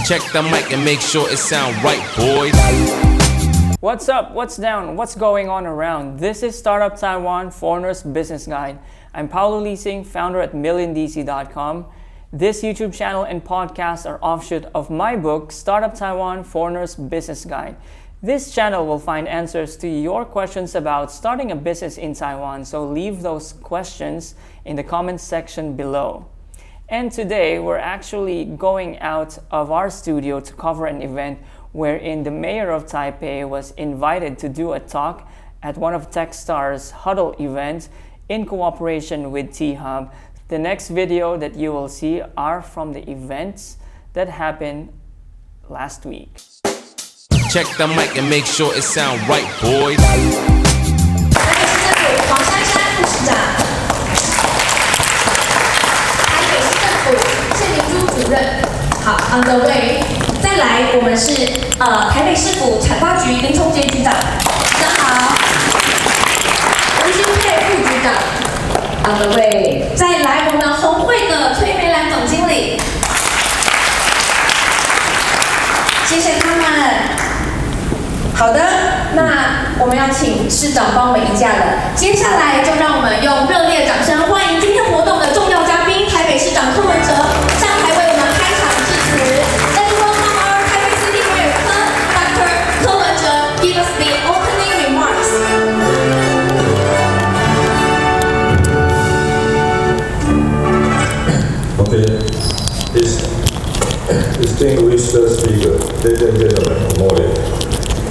Check the mic and make sure it sound right, boys. What's up? What's down? What's going on around? This is Startup Taiwan Foreigner's Business Guide. I'm Paolo Leasing, founder at MillionDC.com. This YouTube channel and podcast are offshoot of my book, Startup Taiwan Foreigner's Business Guide. This channel will find answers to your questions about starting a business in Taiwan, so leave those questions in the comments section below. And today, we're actually going out of our studio to cover an event wherein the mayor of Taipei was invited to do a talk at one of Techstars Huddle events in cooperation with T-Hub. The next video that you will see are from the events that happened last week. Check the mic and make sure it sound right, boys. 黄珊珊副市长，台北市政府谢明珠主任，好 ，on the way。再来，我们是台北市府产发局林崇杰局长，局长好。吴新佩副局长 ，on the way。再来，我们红会的崔梅兰总经理，谢谢他们。 好的，那我们要请市长帮我们移驾了。接下来就让我们用热烈掌声欢迎今天活动的重要嘉宾台北市长柯文哲上台为我们开场致辞。Let's welcome our Taipei City Mayor Dr. 柯文哲 give us the opening remarks. Okay, distinguished speaker, ladies and gentlemen, good morning.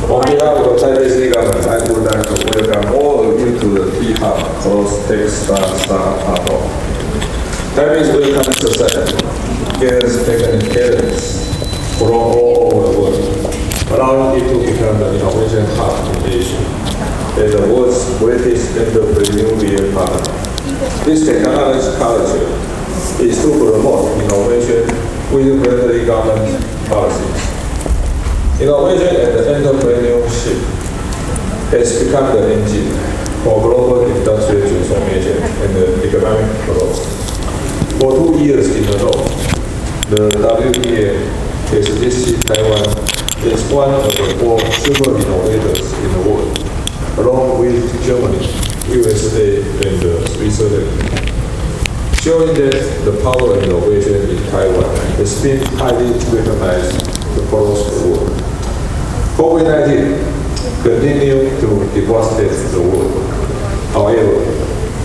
On behalf of the Taipei City Government, I would like to welcome all of you to the T-Hub Cross Techstars Startup Huddle. Taipei's welcoming society gathers technicalities from all over the world, allowing it to become the innovation hub in Asia and the world's greatest entrepreneurial partner. This technology culture is to promote innovation with friendly government policies. Innovation and entrepreneurship has become the engine for global industrial transformation and economic growth. For 2 years in a row, the WEA has listed Taiwan as one of the 4 super innovators in the world, along with Germany, USA, and Switzerland, showing that the power of innovation in Taiwan has been highly recognized across the world. COVID-19 continued to devastate the world. However,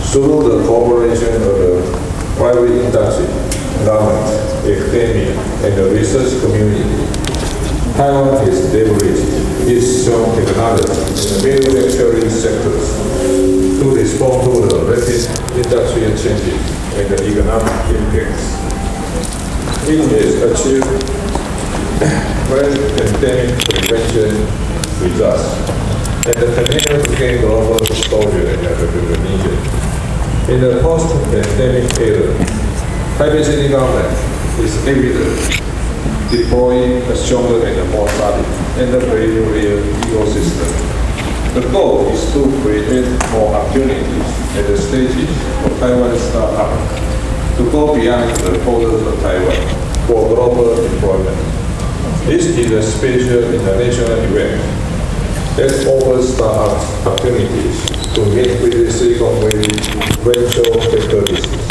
through the cooperation of the private industry, government, academia, and the research community, Taiwan has leveraged its strong technology in the manufacturing sectors to respond to the rapid industrial changes and the economic impacts. It has achieved pandemic prevention results and continue to gain global exposure and recognition. In the post-pandemic era, Taipei City Government is evident deploying a stronger and more solid entrepreneurial ecosystem. The goal is to create more opportunities at the stages for Taiwan startups to go beyond the borders of Taiwan for global employment. This is a special international event that offers startups opportunities to meet with the Silicon Valley venture sector business.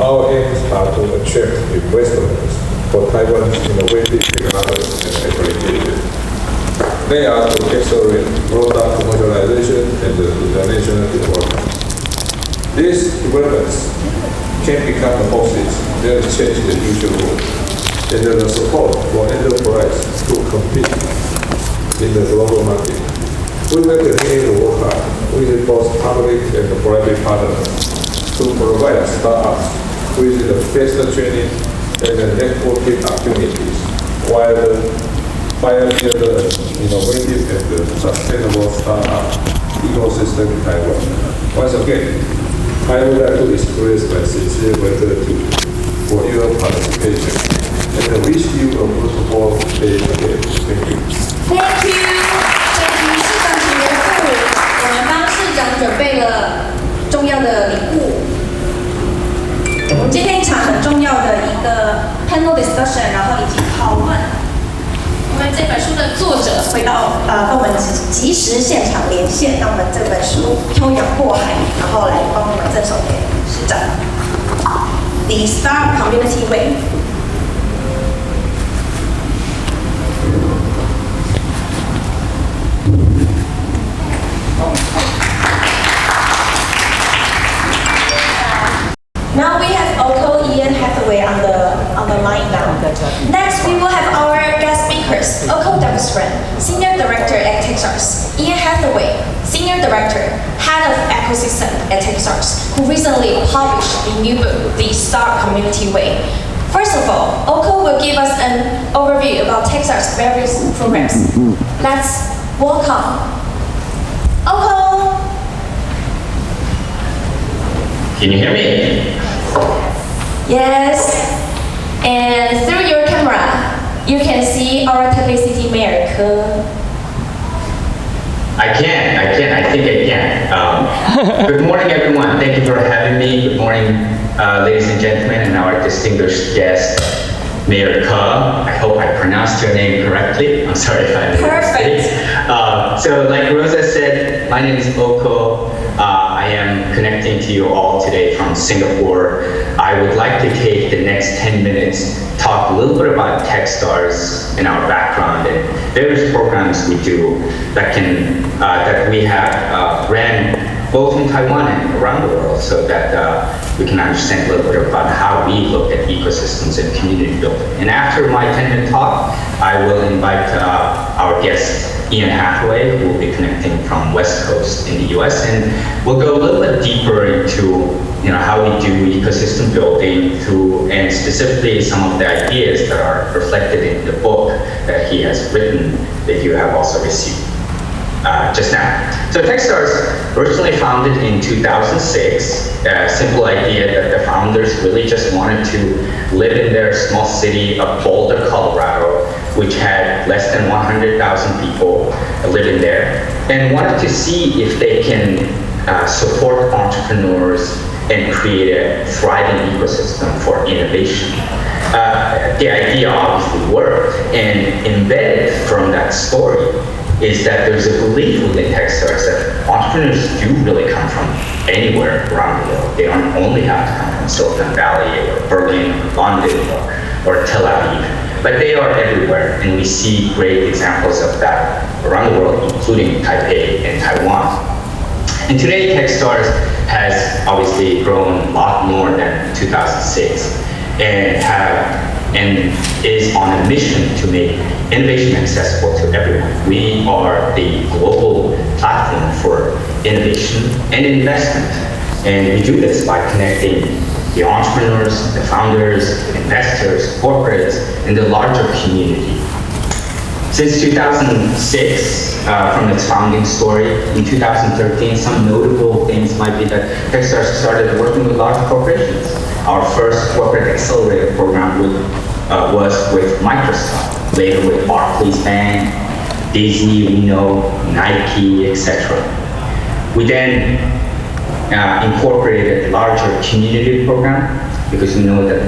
Our aims are to attract investors for Taiwan's innovative technology and application. They are to accelerate product commercialization and the international development. These developments can become the forces that change the future world, and the support for enterprise to compete in the global market. We will continue to work hard with both public and private partners to provide startups with the best training and the networking opportunities while pioneer the innovative and sustainable startup ecosystem in Taiwan. Once again, I would like to express my sincere gratitude for your participation and wish you a fruitful day ahead. Thank you. Thank you. 对于市长请元副，我们帮市长准备了重要的礼物。我们今天一场很重要的一个 panel discussion，然后以及讨论。我们这本书的作者会到跟我们即时现场连线，让我们这本书漂洋过海，然后来帮我们赠送给市长。The Star Community Way。Now we have Oko Ian Hathaway on the line now. Next, we will have our guest speakers. Oko Demonstran, Senior Director at Techstars. Ian Hathaway, Senior Director, Head of Ecosystem at Techstars, who recently published the new book, The Star Community Way. First of all, Oko will give us an overview about Techstars' various programs. Let's welcome Oko. Can you hear me? Yes. And through your camera, you can see our Taipei City Mayor, Ke. I think I can. Good morning, everyone. Thank you for having me. Good morning, ladies and gentlemen, and our distinguished guest, Mayor Ke. I hope I pronounced your name correctly. I'm sorry if I made a mistake. So like Rosa said, my name is Oko. I am connecting to you all today from Singapore. I would like to take the next 10 minutes, talk a little bit about Techstars and our background and various programs we do that we have ran both in Taiwan and around the world, so that we can understand a little bit about how we look at ecosystems and community building. And after my 10-minute talk, I will invite our guest, Ian Hathaway, who will be connecting from West Coast in the US, and we'll go a little bit deeper into how we do ecosystem building and specifically some of the ideas that are reflected in the book that he has written that you have also received just now. So Techstars originally founded in 2006, a simple idea that the founders really just wanted to live in their small city of Boulder, Colorado, which had less than 100,000 people living there, and wanted to see if they can support entrepreneurs and create a thriving ecosystem for innovation. The idea obviously worked, and embedded from that story is that there's a belief within Techstars that entrepreneurs do really come from anywhere around the world. They don't only have to come from Silicon Valley or Berlin or London or Tel Aviv, but they are everywhere, and we see great examples of that around the world, including Taipei and Taiwan. And today, Techstars has obviously grown a lot more than 2006 and is on a mission to make innovation accessible to everyone. We are the global platform for innovation and investment. And we do this by connecting the entrepreneurs, the founders, investors, corporates, and the larger community. Since 2006, from its founding story, in 2013, some notable things might be that Techstars started working with large corporations. Our first corporate accelerator program was with Microsoft, later with Barclays Bank, Disney, Nike, etc. We then incorporated a larger community program, because we know that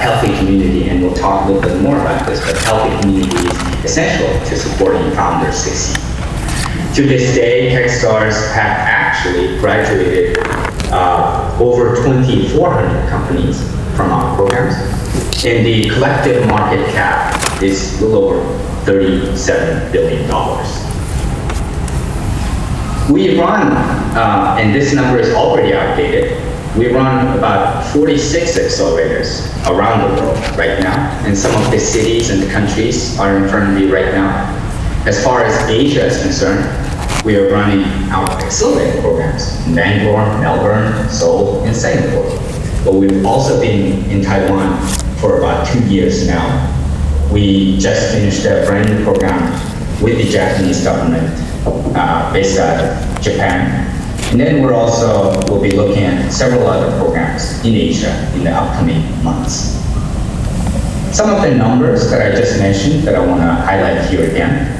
healthy community, and we'll talk a little bit more about this, but healthy community is essential to supporting founders succeed. To this day, Techstars have actually graduated over 2,400 companies from our programs, and the collective market cap is a little over $37 billion. We run, and this number is already outdated, we run about 46 accelerators around the world right now, and some of the cities and the countries are in front of me right now. As far as Asia is concerned, we are running our accelerator programs in Bangalore, Melbourne, Seoul, and Singapore. But we've also been in Taiwan for about 2 years now. We just finished a brand new program with the Japanese government based out of Japan. And then we'll be looking at several other programs in Asia in the upcoming months. Some of the numbers that I just mentioned that I want to highlight here again.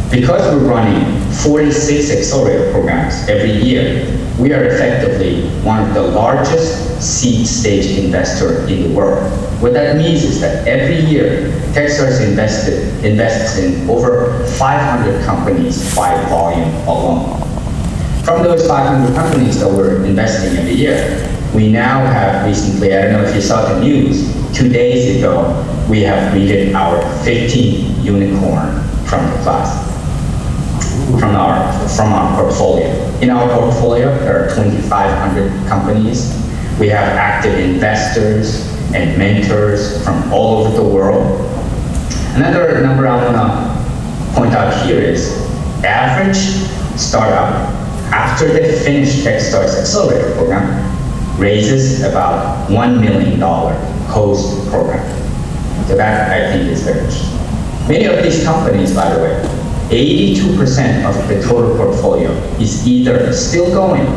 Because we're running 46 accelerator programs every year, we are effectively one of the largest seed stage investor in the world. What that means is that every year, Techstars invests in over 500 companies by volume alone. From those 500 companies that we're investing every year, we now have recently, I don't know if you saw the news, 2 days ago, we have greeted our 15th unicorn from the class, from our portfolio. In our portfolio, there are 2,500 companies. We have active investors and mentors from all over the world. Another number I want to point out here is average startup, after they finish Techstars Accelerator program, raises about $1 million post-program. So that, I think, is very interesting. Many of these companies, by the way, 82% of the total portfolio is either still going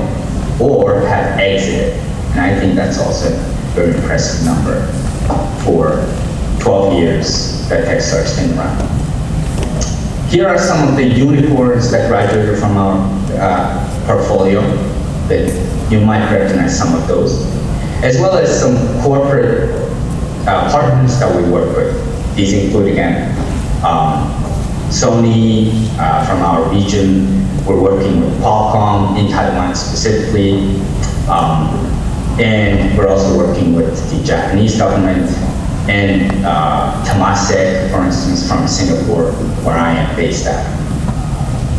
or have exited. And I think that's also a very impressive number for 12 years that Techstars been around. Here are some of the unicorns that graduated from our portfolio, that you might recognize some of those, as well as some corporate partners that we work with. These include, again, Sony from our region. We're working with Qualcomm in Taiwan specifically. And we're also working with the Japanese government and Temasek, for instance, from Singapore, where I am based at.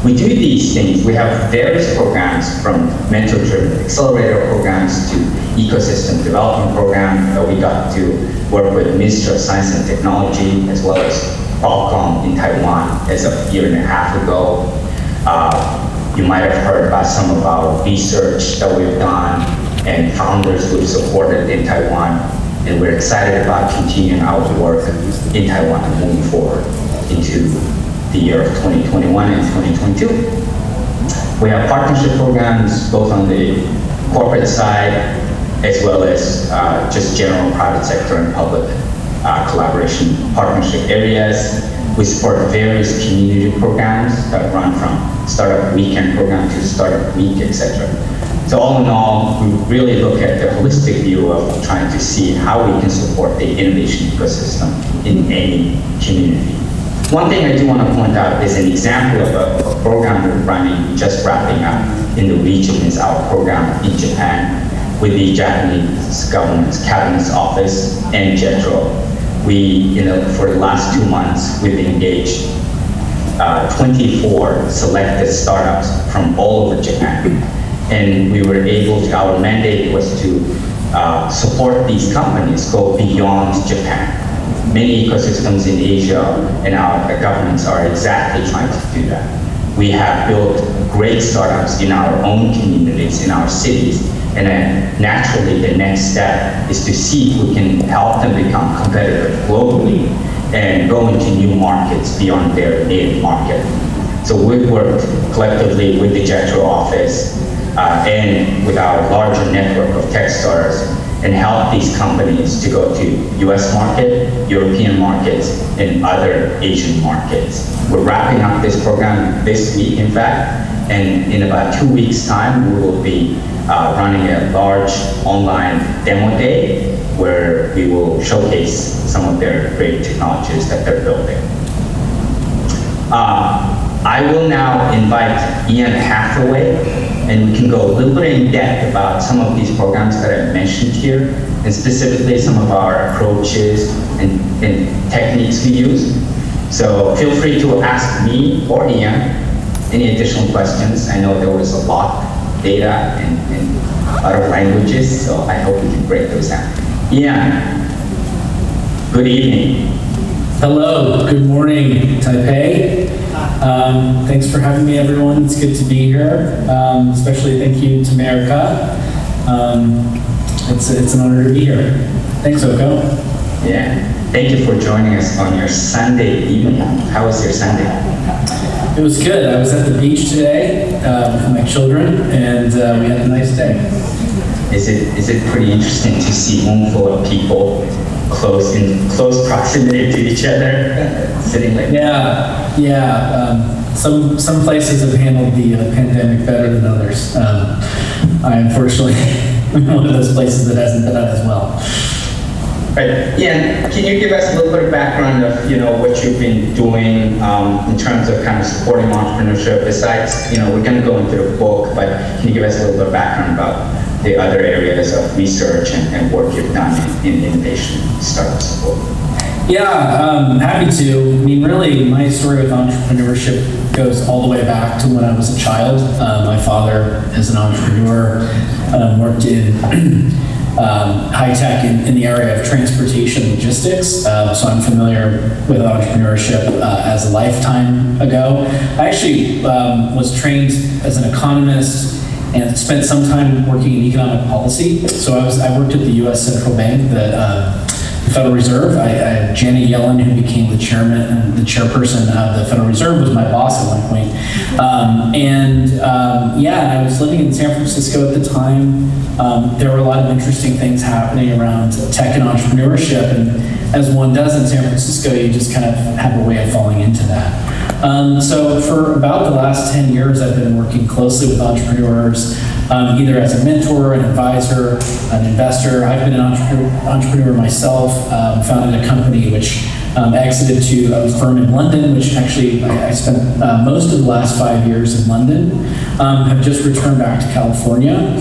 We do these things. We have various programs, from mentor-driven accelerator programs to ecosystem development program that we got to work with Ministry of Science and Technology, as well as Qualcomm in Taiwan as a year and a half ago. You might have heard about some of our research that we've done and founders we've supported in Taiwan, and we're excited about continuing our work in Taiwan and moving forward into the year of 2021 and 2022. We have partnership programs both on the corporate side as well as just general private sector and public collaboration partnership areas. We support various community programs that run from Startup Weekend program to Startup Week, etc. So all in all, we really look at the holistic view of trying to see how we can support the innovation ecosystem in any community. One thing I do want to point out is an example of a program we're running, just wrapping up in the region, is our program in Japan with the Japanese government's Cabinet's Office and JETRO. We, for the last 2 months, we've engaged 24 selected startups from all over Japan. And we were able to, our mandate was to support these companies go beyond Japan. Many ecosystems in Asia and our governments are exactly trying to do that. We have built great startups in our own communities, in our cities, and then naturally the next step is to see if we can help them become competitive globally and go into new markets beyond their native market. So we've worked collectively with the JETRO office and with our larger network of Techstars and help these companies to go to US market, European markets, and other Asian markets. We're wrapping up this program this week, in fact, and in about 2 weeks' time, we will be running a large online demo day where we will showcase some of their great technologies that they're building. I will now invite Ian Hathaway, and we can go a little bit in depth about some of these programs that I mentioned here, and specifically some of our approaches and techniques we use. So feel free to ask me or Ian any additional questions. I know there was a lot of data and a lot of languages, so I hope we can break those down. Ian, good evening. Hello, good morning, Taipei. Thanks for having me, everyone. It's good to be here. Especially thank you to Mayor Ka. It's an honor to be here. Thanks, Oko. Yeah, thank you for joining us on your Sunday evening. How was your Sunday? It was good. I was at the beach today with my children, and we had a nice day. Is it pretty interesting to see a room full of people in close proximity to each other, sitting like that? Yeah. Some places have handled the pandemic better than others. I unfortunately one of those places that hasn't been done as well. Right. Yeah. Can you give us a little bit of background of what you've been doing in terms of kind of supporting entrepreneurship? Besides, we're going to go into the book, but can you give us a little bit of background about the other areas of research and work you've done in innovation startup support? Yeah, happy to. I mean, really, my story with entrepreneurship goes all the way back to when I was a child. My father is an entrepreneur, worked in high tech in the area of transportation logistics. So I'm familiar with entrepreneurship as a lifetime ago. I actually was trained as an economist and spent some time working in economic policy. So I worked at the U.S. Central Bank, the Federal Reserve. I had Janet Yellen, who became the chairman and the chairperson of the Federal Reserve, was my boss at one point. I was living in San Francisco at the time. There were a lot of interesting things happening around tech and entrepreneurship, and as one does in San Francisco, you just kind of have a way of falling into that. So for about the last 10 years, I've been working closely with entrepreneurs, either as a mentor, an advisor, an investor. I've been an entrepreneur myself, founded a company which exited to a firm in London, which actually I spent most of the last 5 years in London, have just returned back to California.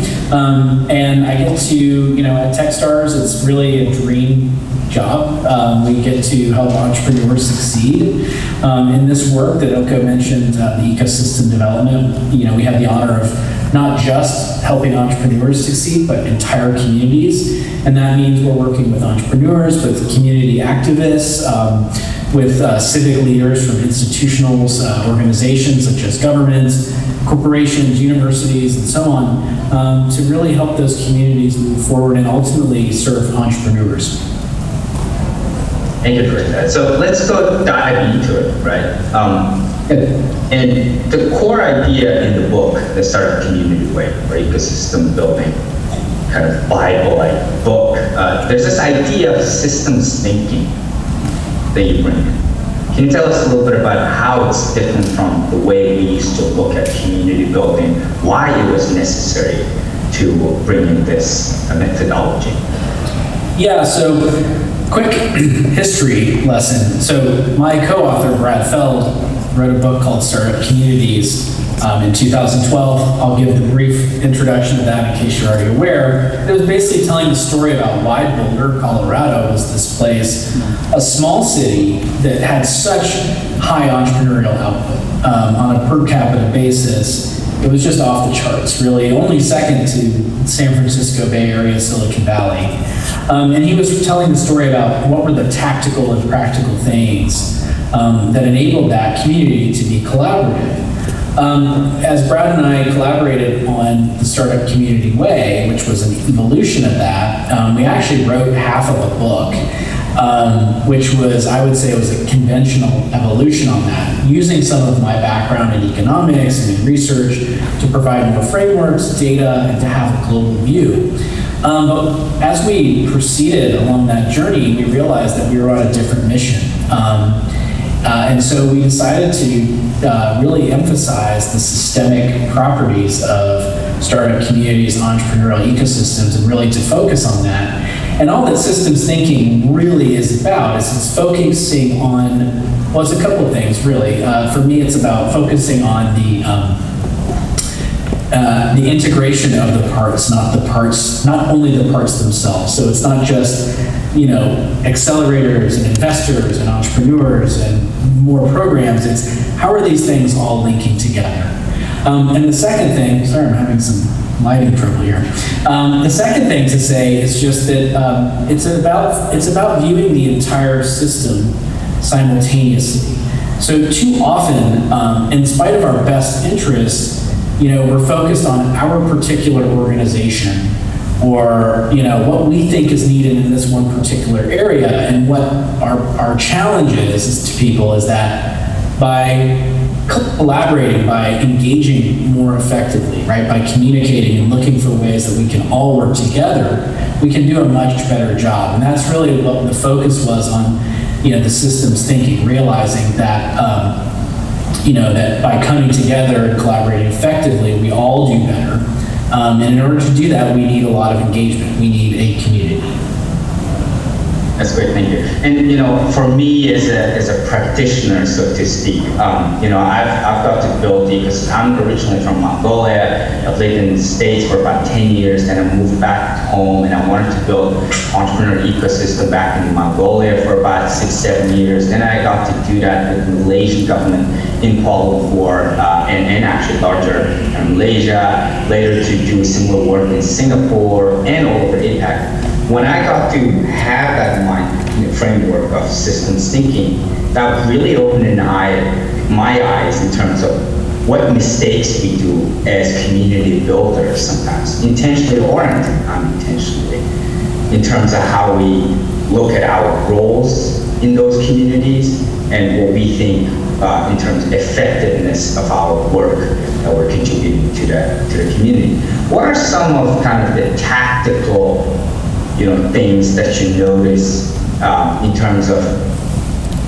And I get to, at Techstars, it's really a dream job. We get to help entrepreneurs succeed. In this work that Ilko mentioned, the ecosystem development, we have the honor of not just helping entrepreneurs succeed, but entire communities. And that means we're working with entrepreneurs, with community activists, with civic leaders from institutionals, organizations such as governments, corporations, universities, and so on, to really help those communities move forward and ultimately serve entrepreneurs. Thank you for that. So let's go dive into it, right? And the core idea in the book, the Startup Community Way, or ecosystem building, kind of Bible-like book, there's this idea of systems thinking that you bring in. Can you tell us a little bit about how it's different from the way we used to look at community building, why it was necessary to bring in this methodology? Yeah, so quick history lesson. So my co-author, Brad Feld, wrote a book called Startup Communities in 2012. I'll give the brief introduction to that in case you're already aware. It was basically telling the story about why Boulder, Colorado was this place, a small city that had such high entrepreneurial output on a per capita basis. It was just off the charts, really, only second to San Francisco Bay Area, Silicon Valley. And he was telling the story about what were the tactical and practical things that enabled that community to be collaborative. As Brad and I collaborated on the Startup Community Way, which was an evolution of that, we actually wrote half of a book, which was, I would say, was a conventional evolution on that, using some of my background in economics and in research to provide more frameworks, data, and to have a global view. But as we proceeded along that journey, we realized that we were on a different mission. And so we decided to really emphasize the systemic properties of startup communities, entrepreneurial ecosystems, and really to focus on that. And all that systems thinking really is about is it's focusing on, well, it's a couple of things, really. For me, it's about focusing on the integration of the parts, not only the parts themselves. So it's not just, accelerators and investors and entrepreneurs and more programs. It's how are these things all linking together? And the second thing, sorry, I'm having some lighting trouble here. The second thing to say is just that it's about viewing the entire system simultaneously. So too often, in spite of our best interests, we're focused on our particular organization or what we think is needed in this one particular area. And what our challenge is to people is that by collaborating, by engaging more effectively, right, by communicating and looking for ways that we can all work together, we can do a much better job. And that's really what the focus was on, the systems thinking, realizing that that by coming together and collaborating effectively, we all do better. And in order to do that, we need a lot of engagement. We need a community. That's great, thank you. And for me as a practitioner, so to speak, I've got to build because I'm originally from Mongolia. I've lived in the States for about 10 years, then I moved back home, and I wanted to build entrepreneur ecosystem back in Mongolia for about 6-7 years. Then I got to do that with the Malaysian government in Kuala Lumpur and actually larger in Malaysia. Later to do similar work in Singapore and all over APAC. When I got to have that mind framework of systems thinking, that really opened my eyes in terms of what mistakes we do as community builders sometimes, intentionally or unintentionally, in terms of how we look at our roles in those communities and what we think in terms of effectiveness of our work that we're contributing to the community. What are some of kind of the tactical things that you notice in terms of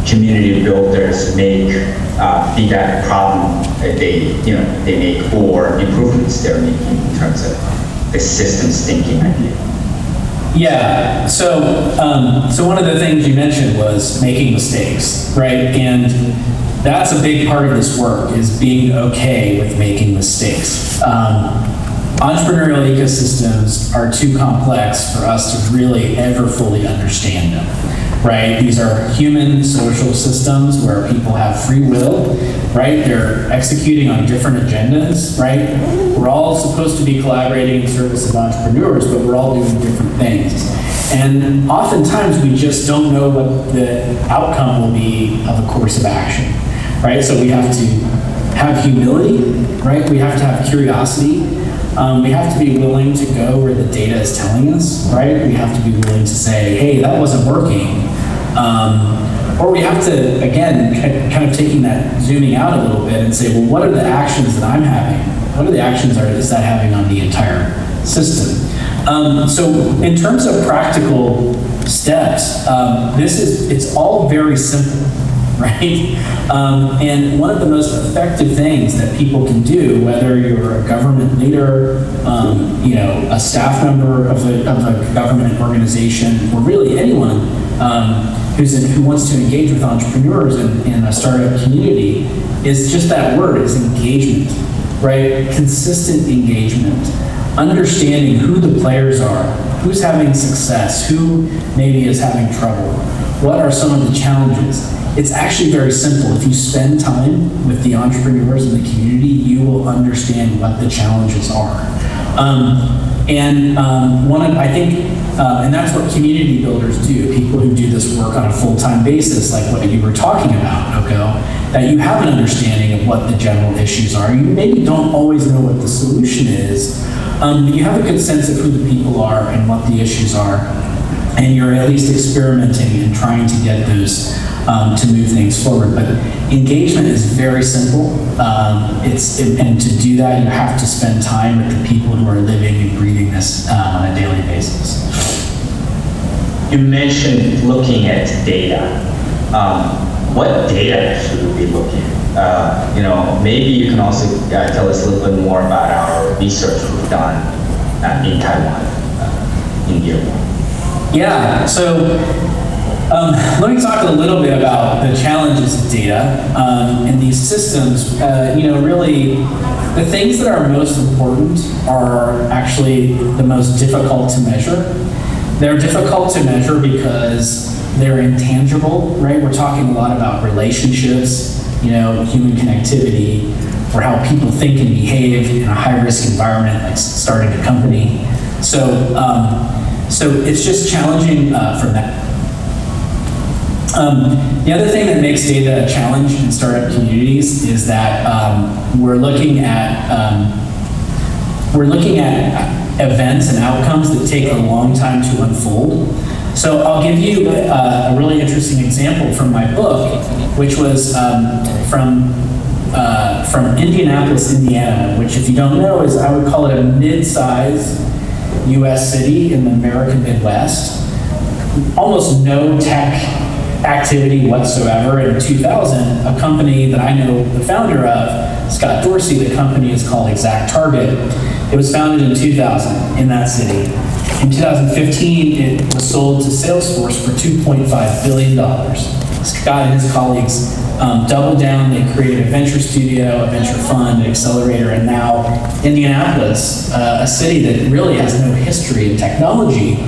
community builders make, be that problem that they make or improvements they're making in terms of the systems thinking idea? Yeah, so one of the things you mentioned was making mistakes, right? And that's a big part of this work, is being okay with making mistakes. Entrepreneurial ecosystems are too complex for us to really ever fully understand them, right? These are human social systems where people have free will, right? They're executing on different agendas, right? We're all supposed to be collaborating in service of entrepreneurs, but we're all doing different things. And oftentimes we just don't know what the outcome will be of a course of action, right? So we have to have humility, right? We have to have curiosity. We have to be willing to go where the data is telling us, right? We have to be willing to say, hey, that wasn't working. Or we have to, again, kind of taking that, zooming out a little bit and say, well, what are the actions that I'm having? What are the actions is that having on the entire system? So in terms of practical steps, it's all very simple, right? And one of the most effective things that people can do, whether you're a government leader, a staff member of a government organization, or really anyone who wants to engage with entrepreneurs in a startup community, is just that word, is engagement, right? Consistent engagement. Understanding who the players are, who's having success, who maybe is having trouble, what are some of the challenges. It's actually very simple. If you spend time with the entrepreneurs in the community, you will understand what the challenges are. And that's what community builders do, people who do this work on a full-time basis, like what you were talking about, Oko, that you have an understanding of what the general issues are. You maybe don't always know what the solution is, but you have a good sense of who the people are and what the issues are, and you're at least experimenting and trying to get those to move things forward. But engagement is very simple. And to do that, you have to spend time with the people who are living and breathing this on a daily basis. You mentioned looking at data. What data should we be looking at? Maybe you can also tell us a little bit more about our research we've done in Taiwan in year one. Yeah, so let me talk a little bit about the challenges of data in these systems. Really, the things that are most important are actually the most difficult to measure. They're difficult to measure because they're intangible, right? We're talking a lot about relationships, human connectivity, or how people think and behave in a high-risk environment, like starting a company. So it's just challenging from that. The other thing that makes data a challenge in startup communities is that we're looking at events and outcomes that take a long time to unfold. So I'll give you a really interesting example from my book, which was from Indianapolis, Indiana, which, if you don't know, is, I would call it a mid-size U.S. city in the American Midwest. Almost no tech activity whatsoever. In 2000, a company that I know the founder of, Scott Dorsey, the company is called ExactTarget. It was founded in 2000 in that city. In 2015, it was sold to Salesforce for $2.5 billion. Scott and his colleagues doubled down. They created a venture studio, a venture fund, an accelerator, and now Indianapolis, a city that really has no history in technology,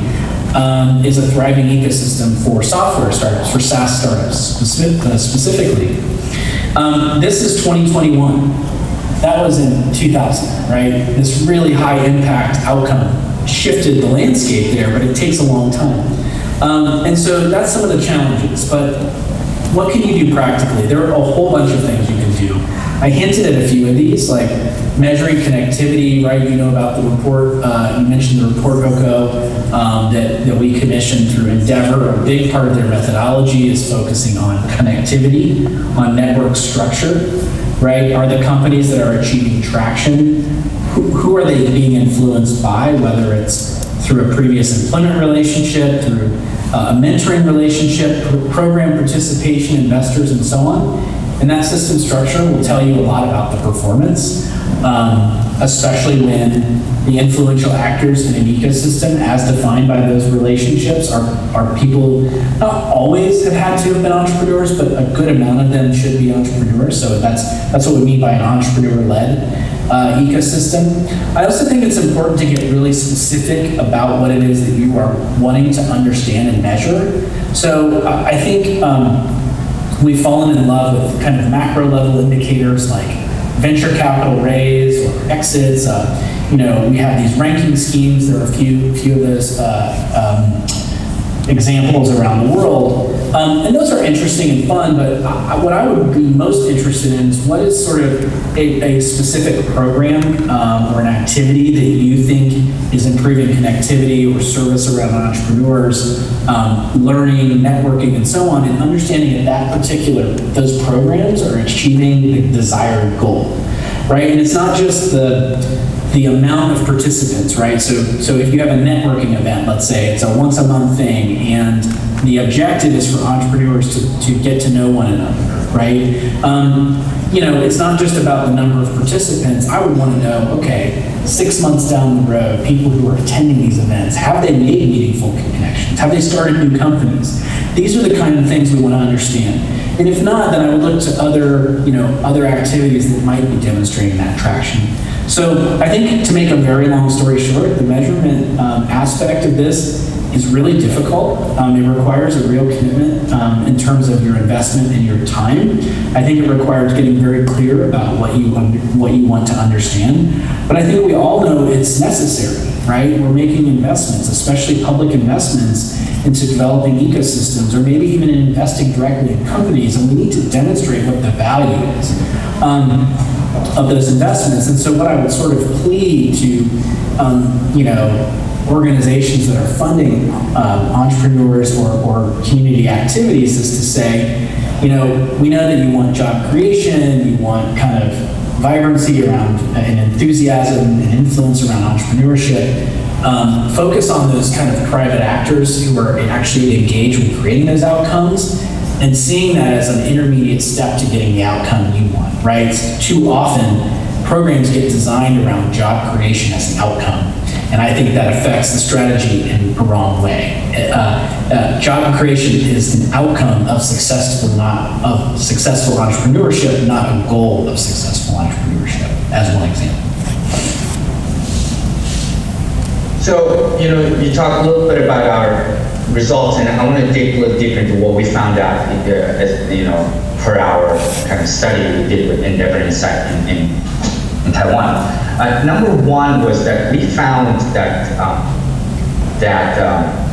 is a thriving ecosystem for software startups, for SaaS startups specifically. This is 2021. That was in 2000, right? This really high impact outcome shifted the landscape there, but it takes a long time. And so that's some of the challenges, but what can you do practically? There are a whole bunch of things you can do. I hinted at a few of these, like measuring connectivity, right? You know about the report, you mentioned the report, Oko, that we commissioned through Endeavor. A big part of their methodology is focusing on connectivity, on network structure, right? Are the companies that are achieving traction, who are they being influenced by, whether it's through a previous employment relationship, through a mentoring relationship, program participation, investors, and so on. And that system structure will tell you a lot about the performance, especially when the influential actors in an ecosystem, as defined by those relationships, are people not always have had to have been entrepreneurs, but a good amount of them should be entrepreneurs. So that's what we mean by an entrepreneur-led ecosystem. I also think it's important to get really specific about what it is that you are wanting to understand and measure. So I think we've fallen in love with kind of macro level indicators like venture capital raise or exits. We have these ranking schemes. There are a few of those examples around the world. And those are interesting and fun, but what I would be most interested in is what is sort of a specific program or an activity that you think is improving connectivity or service around entrepreneurs, learning, networking, and so on, and understanding that those programs are achieving the desired goal, right? And it's not just the amount of participants, right? So if you have a networking event, let's say it's a once a month thing, and the objective is for entrepreneurs to get to know one another, right? It's not just about the number of participants. I would want to know, okay, 6 months down the road, people who are attending these events, have they made meaningful connections? Have they started new companies? These are the kind of things we want to understand. And if not, then I would look to other activities that might be demonstrating that traction. So I think, to make a very long story short, the measurement aspect of this is really difficult. It requires a real commitment in terms of your investment and your time. I think it requires getting very clear about what you want to understand. But I think we all know it's necessary, right? We're making investments, especially public investments, into developing ecosystems, or maybe even in investing directly in companies, and we need to demonstrate what the value is of those investments. And so what I would sort of plead to, organizations that are funding entrepreneurs or community activities is to say, we know that you want job creation, you want kind of vibrancy around and enthusiasm and influence around entrepreneurship. Focus on those kind of private actors who are actually engaged with creating those outcomes, and seeing that as an intermediate step to getting the outcome you want, right? Too often, programs get designed around job creation as an outcome, and I think that affects the strategy in the wrong way. Job creation is an outcome of successful entrepreneurship, not a goal of successful entrepreneurship, as one example. So, you talked a little bit about our results, and I want to dig a little deeper into what we found out, per our kind of study we did with Endeavor Insight in Taiwan. Number one was that we found that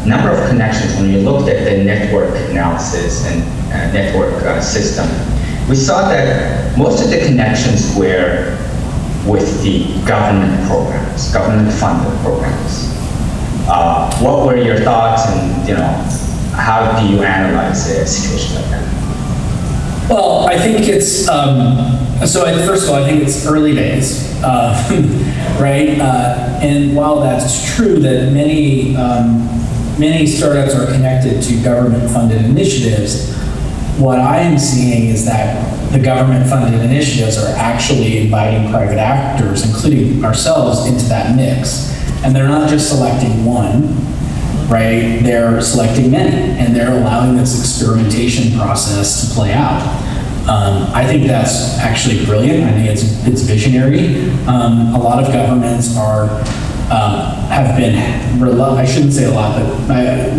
number of connections, when we looked at the network analysis and network system, we saw that most of the connections were with the government programs, government-funded programs. What were your thoughts, and how do you analyze a situation like that? Well, I think it's first of all, I think it's early days, right? And while that's true that many startups are connected to government-funded initiatives, what I am seeing is that the government-funded initiatives are actually inviting private actors, including ourselves, into that mix. And they're not just selecting one, right? They're selecting many, and they're allowing this experimentation process to play out. I think that's actually brilliant. I think it's visionary. A lot of governments are have been I shouldn't say a lot, but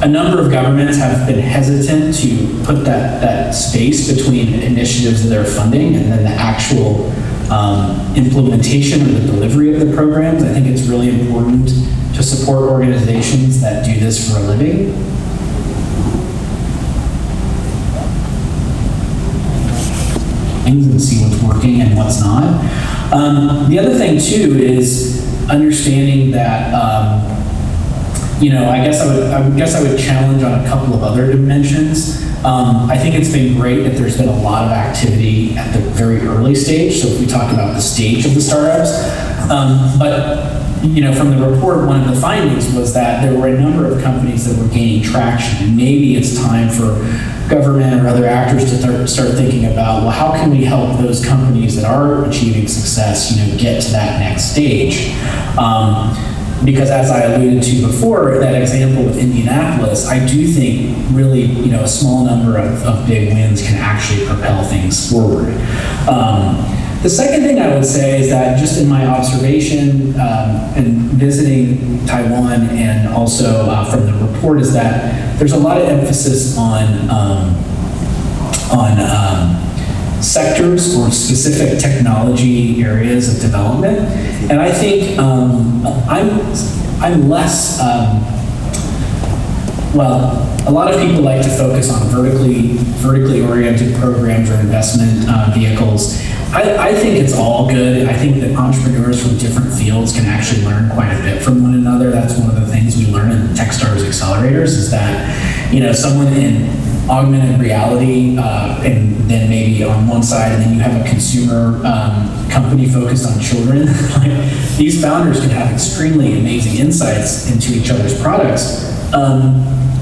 a number of governments have been hesitant to put that space between initiatives that they're funding and then the actual implementation or the delivery of the programs. I think it's really important to support organizations that do this for a living. And see what's working and what's not. The other thing too is understanding that I guess I would challenge on a couple of other dimensions. I think it's been great that there's been a lot of activity at the very early stage. So if we talk about the stage of the startups, but from the report, one of the findings was that there were a number of companies that were gaining traction, and maybe it's time for government or other actors to start thinking about, well, how can we help those companies that are achieving success, get to that next stage? Because as I alluded to before, that example with Indianapolis, I do think really, a small number of big wins can actually propel things forward. The second thing I would say is that just in my observation and visiting Taiwan and also from the report is that there's a lot of emphasis on sectors or specific technology areas of development. And I think I'm less, a lot of people like to focus on vertically oriented programs or investment vehicles. I think it's all good. I think that entrepreneurs from different fields can actually learn quite a bit from one another. That's one of the things we learn in the Techstars accelerators is that, someone in augmented reality and then maybe on one side, and then you have a consumer company focused on children. These founders can have extremely amazing insights into each other's products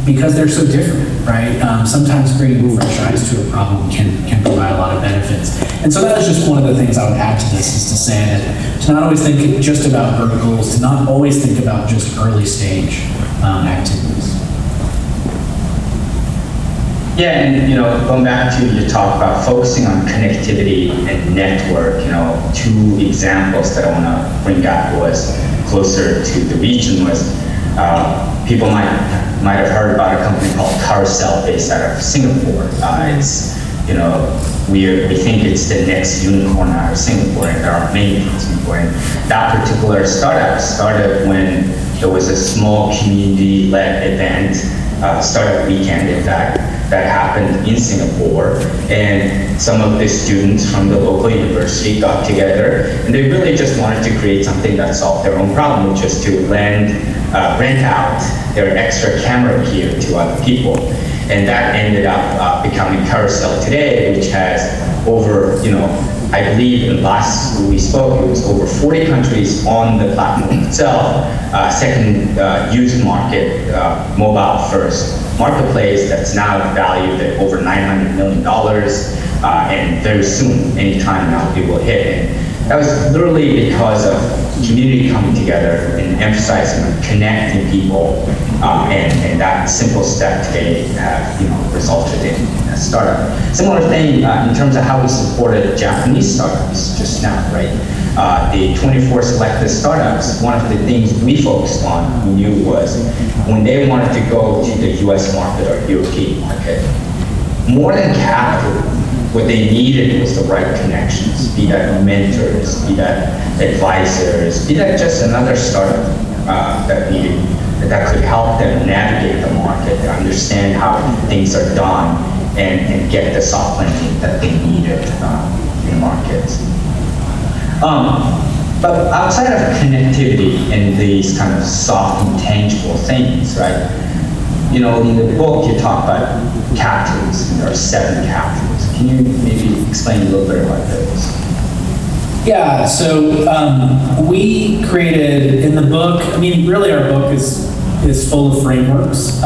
because they're so different, right? Sometimes bringing fresh eyes to a problem can provide a lot of benefits. And so that is just one of the things I would add to this is to say that to not always think just about verticals, to not always think about just early stage activities. Yeah, and going back to your talk about focusing on connectivity and network, two examples that I want to bring up was closer to the region was people might have heard about a company called Carousel based out of Singapore. It's we think it's the next unicorn out of Singapore, and there are many in Singapore. And that particular startup started when there was a small community-led event, startup weekend, in fact, that happened in Singapore, and some of the students from the local university got together, and they really just wanted to create something that solved their own problem, which is to rent out their extra camera gear to other people. And that ended up becoming Carousel today, which has over, I believe in last we spoke, it was over 40 countries on the platform itself. Second used market, mobile first marketplace that's now valued at over $900 million. And very soon, anytime now, it will hit. And that was literally because of community coming together and emphasizing on connecting people, and that simple step today have resulted in a startup. Similar thing in terms of how we supported Japanese startups just now, right? The 24 selected startups, one of the things we focused on, we knew was when they wanted to go to the US market or European market, more than capital, what they needed was the right connections, be that mentors, be that advisors, be that just another startup that could help them navigate the market, understand how things are done, and get the soft landing that they needed in the market. But outside of connectivity and these kind of soft, intangible things, right? In the book you talk about capitals, and there are 7 capitals. Can you maybe explain a little bit about those? Yeah, so we created in the book, really our book is full of frameworks.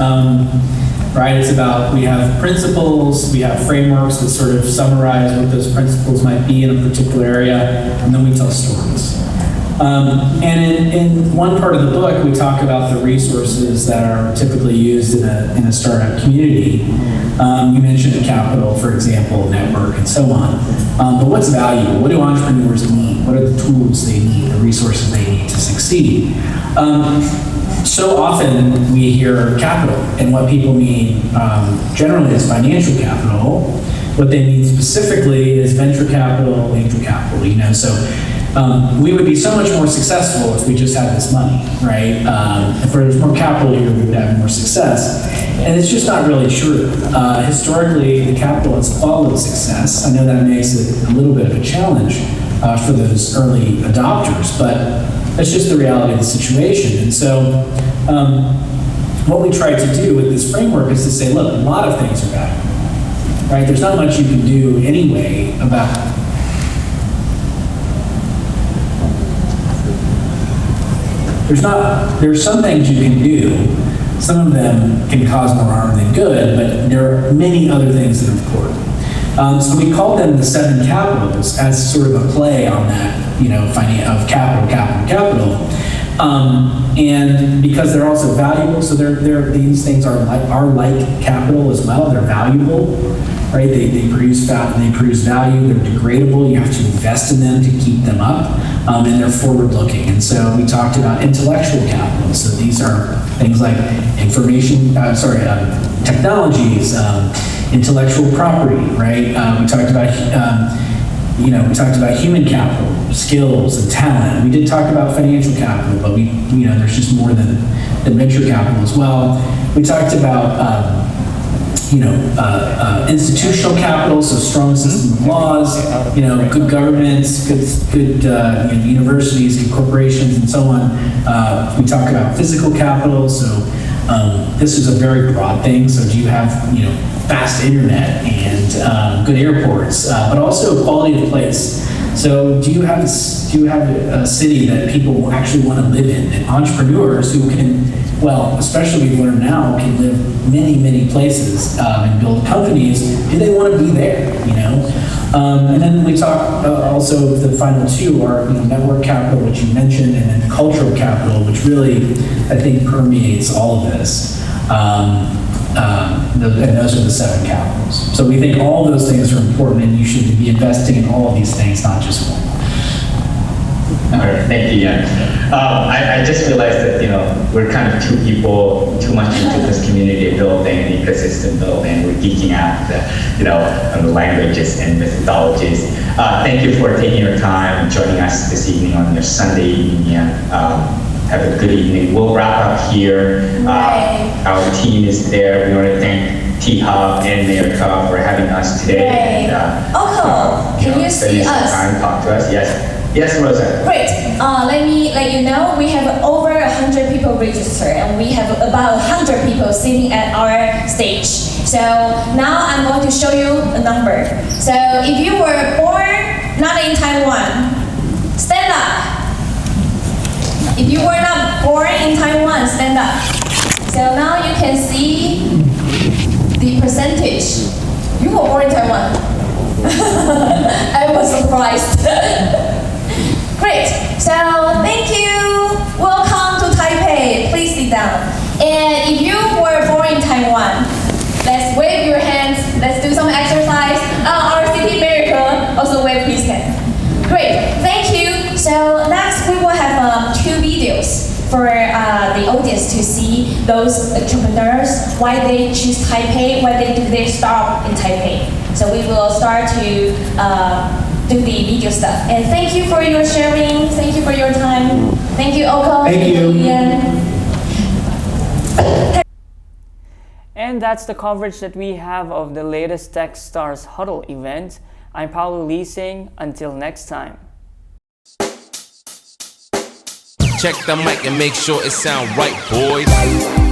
right? It's about, we have principles, we have frameworks that sort of summarize what those principles might be in a particular area, and then we tell stories. And in one part of the book, we talk about the resources that are typically used in a startup community. You mentioned capital, for example, network, and so on. But what's valuable? What do entrepreneurs need? What are the tools they need, the resources they need to succeed? So often we hear capital, and what people mean generally is financial capital. What they mean specifically is venture capital, angel capital, you know, so we would be so much more successful if we just had this money, right? If there was more capital here, we would have more success. And it's just not really true. Historically, the capital has followed success. I know that makes it a little bit of a challenge for those early adopters, but that's just the reality of the situation. And so what we try to do with this framework is to say, look, a lot of things are valuable, right? There's not much you can do anyway about there's some things you can do. Some of them can cause more harm than good, but there are many other things that are important. So we call them the 7 capitals as sort of a play on that, you know, of capital. And because they're also valuable, so these things are like capital as well. They're valuable, right? They produce value. They're degradable. You have to invest in them to keep them up, and they're forward-looking. And so we talked about intellectual capital. So these are things like technologies, intellectual property, right? We talked about human capital, skills and talent. We did talk about financial capital, but there's just more than venture capital as well. We talked about institutional capital, so strong system of laws, good governments, good universities, good corporations, and so on. We talk about physical capital, so this is a very broad thing. So do you have fast internet and good airports, but also quality of place. So do you have a city that people actually want to live in, and entrepreneurs who can, well, especially we learn now, can live many places and build companies. Do they want to be there? And then we talk also the final 2 are network capital, which you mentioned, and then cultural capital, which really I think permeates all of this. And those are the 7 capitals. So we think all those things are important, and you should be investing in all of these things, not just one. All right, thank you, Yan. I just realized that we're kind of 2 people too much into this community building and ecosystem building. We're geeking out on the languages and methodologies. Thank you for taking your time and joining us this evening on your Sunday evening, Yan. Have a good evening. We'll wrap up here. Our team is there. We want to thank T-Hub and Mayor Ke for having us today. Can you see us? Time, talk to us. Yes, Rosa. Great. Let me let you know we have over 100 people registered, and we have about 100 people sitting at our stage. So now I'm going to show you a number. So if you were born not in Taiwan, stand up. If you were not born in Taiwan, stand up. So now you can see the percentage. You were born in Taiwan. I was surprised. Great. So thank you. Welcome to Taipei. Please sit down. And if you were born in Taiwan, let's wave your hands. Let's do some exercise. Our city mayor also wave his hand. Great. Thank you. So next we will have 2 videos for the audience to see those entrepreneurs, why they choose Taipei, why do they start in Taipei. So we will start to do the video stuff. And thank you for your sharing. Thank you for your time. Thank you, Oko. Thank you. And that's the coverage that we have of the latest Techstars Huddle event. I'm Paolo Leasing. Until next time. Check the mic and make sure it sound right, boys.